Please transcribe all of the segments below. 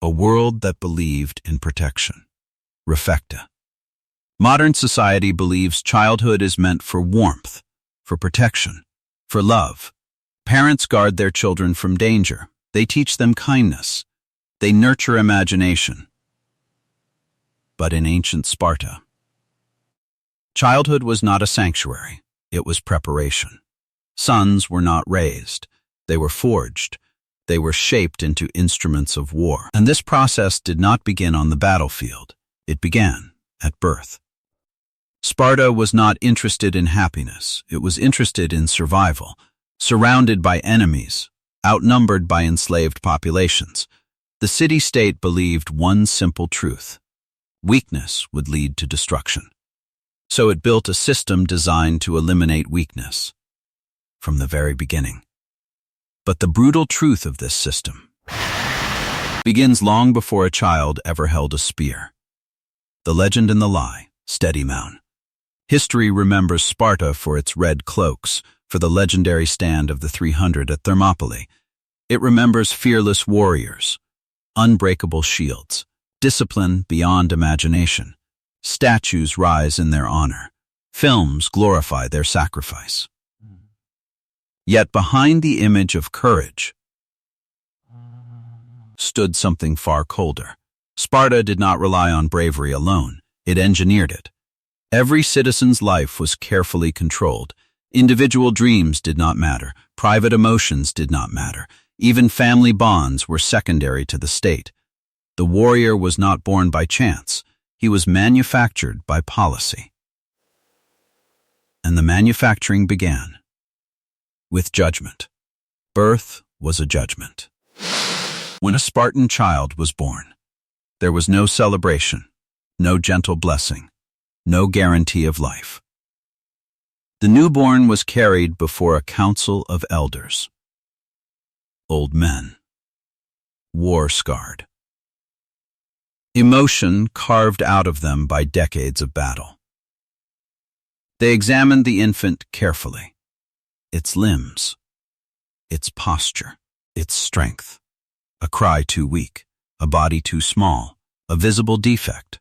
A world that believed in protection. Refecta. Modern society believes childhood is meant for warmth, for protection, for love. Parents guard their children from danger. They teach them kindness. They nurture imagination. But in ancient Sparta, childhood was not a sanctuary. It was preparation. Sons were not raised. They were forged. They were shaped into instruments of war. And this process did not begin on the battlefield. It began at birth. Sparta was not interested in happiness. It was interested in survival, surrounded by enemies, outnumbered by enslaved populations. The city-state believed one simple truth: weakness would lead to destruction. So it built a system designed to eliminate weakness from the very beginning. But the brutal truth of this system begins long before a child ever held a spear. The legend and the lie, steady mound. History remembers Sparta for its red cloaks, for the legendary stand of the 300 at Thermopylae. It remembers fearless warriors, unbreakable shields, discipline beyond imagination. Statues rise in their honor. Films glorify their sacrifice. Yet behind the image of courage stood something far colder. Sparta did not rely on bravery alone. It engineered it. Every citizen's life was carefully controlled. Individual dreams did not matter. Private emotions did not matter. Even family bonds were secondary to the state. The warrior was not born by chance. He was manufactured by policy. And the manufacturing began with judgment. Birth was a judgment. When a Spartan child was born, there was no celebration, no gentle blessing, no guarantee of life. The newborn was carried before a council of elders. Old men, war-scarred. Emotion carved out of them by decades of battle. They examined the infant carefully. Its limbs, its posture, its strength. A cry too weak, a body too small, a visible defect.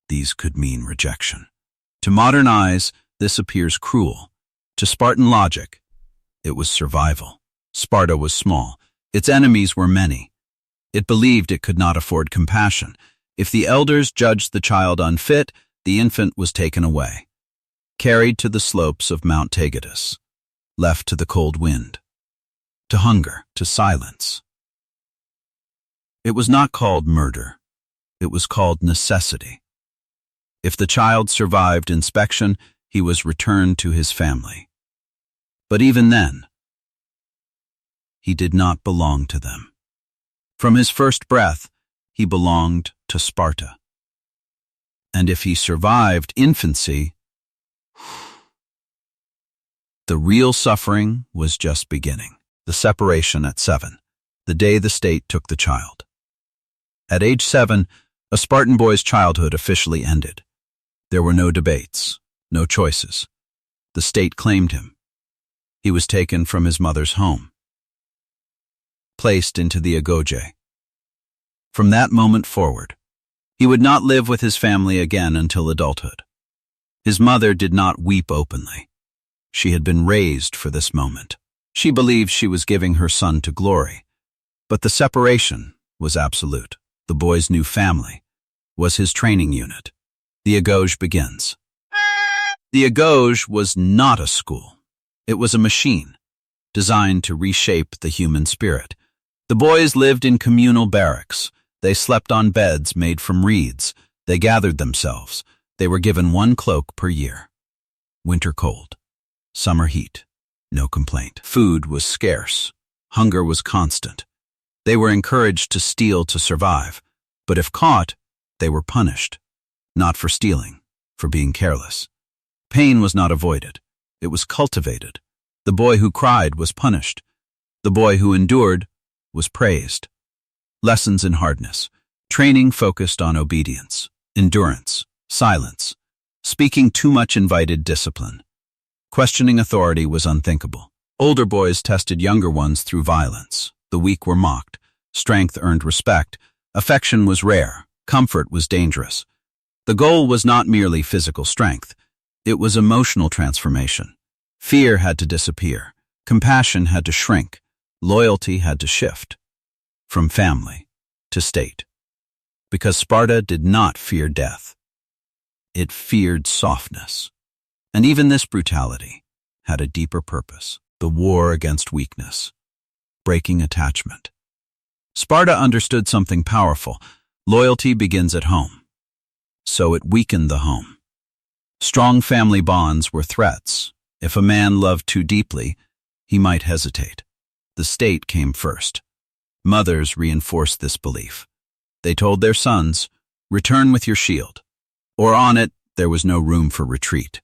These could mean rejection. To modern eyes, this appears cruel. To Spartan logic, it was survival. Sparta was small. Its enemies were many. It believed it could not afford compassion. If the elders judged the child unfit, the infant was taken away, carried to the slopes of Mount Taygetus, left to the cold wind, to hunger, to silence. It was not called murder. It was called necessity. If the child survived inspection, he was returned to his family. But even then, he did not belong to them. From his first breath, he belonged to Sparta. And if he survived infancy, the real suffering was just beginning. The separation at 7, the day the state took the child. At age 7, a Spartan boy's childhood officially ended. There were no debates, no choices. The state claimed him. He was taken from his mother's home, placed into the agoge. From that moment forward, he would not live with his family again until adulthood. His mother did not weep openly. She had been raised for this moment. She believed she was giving her son to glory. But the separation was absolute. The boy's new family was his training unit. The agoge begins. The agoge was not a school. It was a machine designed to reshape the human spirit. The boys lived in communal barracks. They slept on beds made from reeds. They gathered themselves. They were given one cloak per year. Winter cold, summer heat, no complaint. Food was scarce. Hunger was constant. They were encouraged to steal to survive, but if caught, they were punished, not for stealing, for being careless. Pain was not avoided. It was cultivated. The boy who cried was punished. The boy who endured was praised. Lessons in hardness. Training focused on obedience, endurance, silence. Speaking too much invited discipline. Questioning authority was unthinkable. Older boys tested younger ones through violence. The weak were mocked. Strength earned respect. Affection was rare. Comfort was dangerous. The goal was not merely physical strength. It was emotional transformation. Fear had to disappear. Compassion had to shrink. Loyalty had to shift. From family to state. Because Sparta did not fear death. It feared softness. And even this brutality had a deeper purpose. The war against weakness. Breaking attachment. Sparta understood something powerful. Loyalty begins at home. So it weakened the home. Strong family bonds were threats. If a man loved too deeply, he might hesitate. The state came first. Mothers reinforced this belief. They told their sons, "Return with your shield," or on it, there was no room for retreat.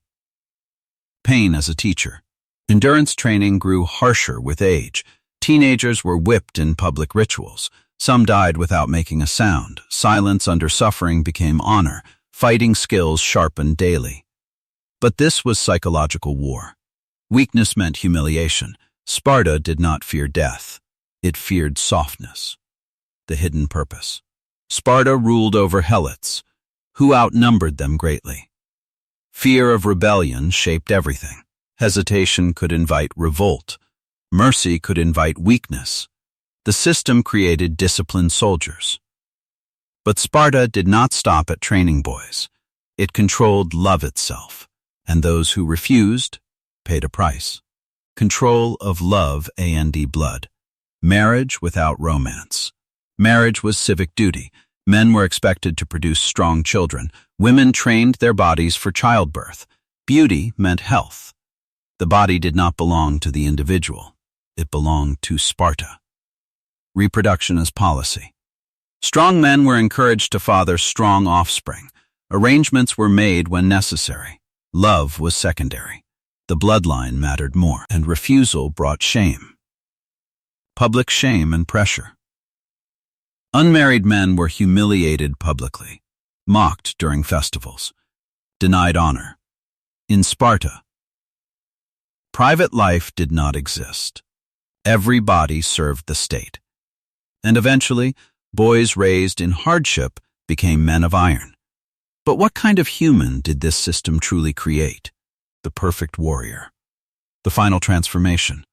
Pain as a teacher. Endurance training grew harsher with age. Teenagers were whipped in public rituals. Some died without making a sound. Silence under suffering became honor. Fighting skills sharpened daily. But this was psychological war. Weakness meant humiliation. Sparta did not fear death. It feared softness. The hidden purpose. Sparta ruled over helots, who outnumbered them greatly. Fear of rebellion shaped everything. Hesitation could invite revolt. Mercy could invite weakness. The system created disciplined soldiers. But Sparta did not stop at training boys. It controlled love itself, and those who refused paid a price. Control of love and blood. Marriage without romance. Marriage was civic duty. Men were expected to produce strong children. Women trained their bodies for childbirth. Beauty meant health. The body did not belong to the individual. It belonged to Sparta. Reproduction as policy. Strong men were encouraged to father strong offspring. Arrangements were made when necessary. Love was secondary. The bloodline mattered more, and refusal brought shame. Public shame and pressure. Unmarried men were humiliated publicly, mocked during festivals, denied honor. In Sparta, private life did not exist. Every body served the state. And eventually, boys raised in hardship became men of iron. But what kind of human did this system truly create? The perfect warrior. The final transformation.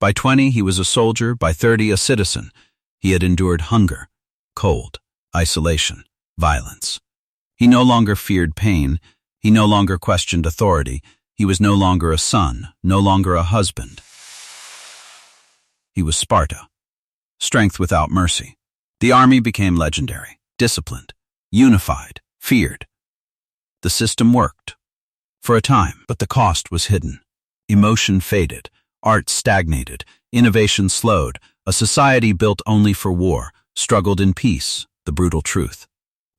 By 20, he was a soldier. By 30, a citizen. He had endured hunger, cold, isolation, violence. He no longer feared pain. He no longer questioned authority. He was no longer a son, no longer a husband. He was Sparta. Strength without mercy. The army became legendary, disciplined, unified, feared. The system worked. For a time, but the cost was hidden. Emotion faded, art stagnated, innovation slowed. A society built only for war struggled in peace, the brutal truth.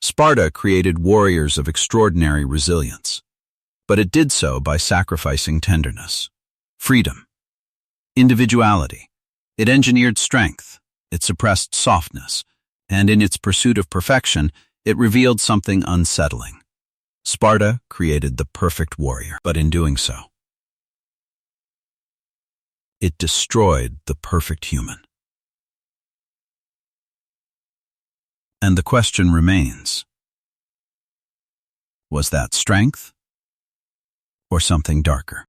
Sparta created warriors of extraordinary resilience. But it did so by sacrificing tenderness, freedom, individuality. It engineered strength. It suppressed softness. And in its pursuit of perfection, it revealed something unsettling. Sparta created the perfect warrior, but in doing so, it destroyed the perfect human. And the question remains, was that strength or something darker?